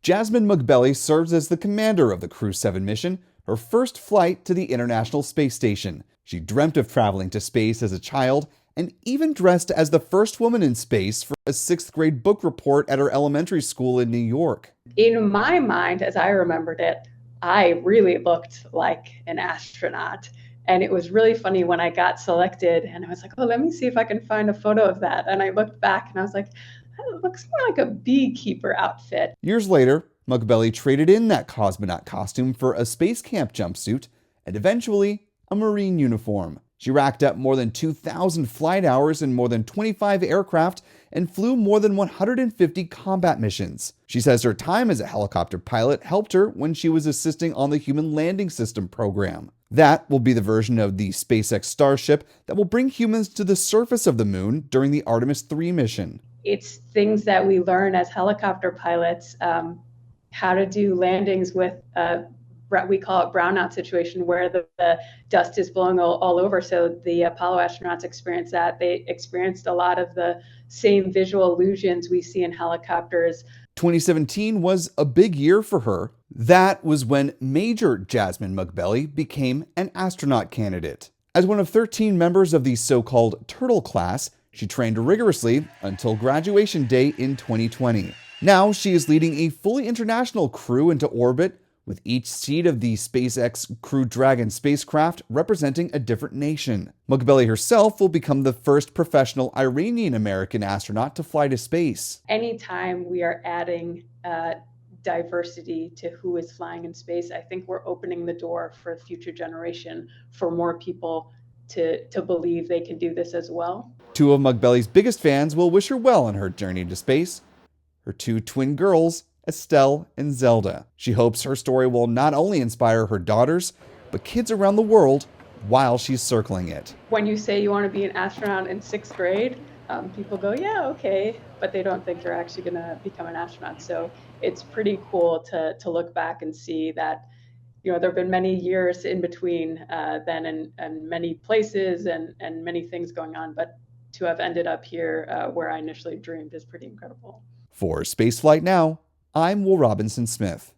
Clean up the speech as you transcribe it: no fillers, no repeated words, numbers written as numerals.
Jasmin Moghbeli serves as the commander of the Crew-7 mission, her first flight to the International Space Station. She dreamt of traveling to space as a child and even dressed as the first woman in space for a sixth-grade book report at her elementary school in New York. In my mind, as I remembered it, I really looked like an astronaut. And it was really funny when I got selected and I was like, oh, let me see if I can find a photo of that. And I looked back and I was like, that looks more like a beekeeper outfit. Years later, Moghbeli traded in that cosmonaut costume for a space camp jumpsuit and eventually a Marine uniform. She racked up more than 2,000 flight hours in more than 25 aircraft and flew more than 150 combat missions. She says her time as a helicopter pilot helped her when she was assisting on the Human Landing System program. That will be the version of the SpaceX Starship that will bring humans to the surface of the moon during the Artemis 3 mission. It's things that we learn as helicopter pilots, how to do landings with we call it brownout situation, where the dust is blowing all over. So the Apollo astronauts experienced that. They experienced a lot of the same visual illusions we see in helicopters. 2017 was a big year for her. That was when Major Jasmin Moghbeli became an astronaut candidate. As one of 13 members of the so-called Turtle class, she trained rigorously until graduation day in 2020. Now she is leading a fully international crew into orbit, with each seat of the SpaceX Crew-7 spacecraft representing a different nation. Moghbeli herself will become the first professional Iranian-American astronaut to fly to space. Anytime we are adding diversity to who is flying in space, I think we're opening the door for the future generation, for more people to believe they can do this as well. Two of Moghbeli's biggest fans will wish her well on her journey to space. Her two twin girls, Estelle and Zelda. She hopes her story will not only inspire her daughters, but kids around the world while she's circling it. When you say you want to be an astronaut in sixth grade, people go, yeah, okay, but they don't think they're actually going to become an astronaut. So it's pretty cool to look back and see that, you know, there have been many years in between then and many places and many things going on, but to have ended up here where I initially dreamed is pretty incredible. For Spaceflight Now, I'm Will Robinson Smith.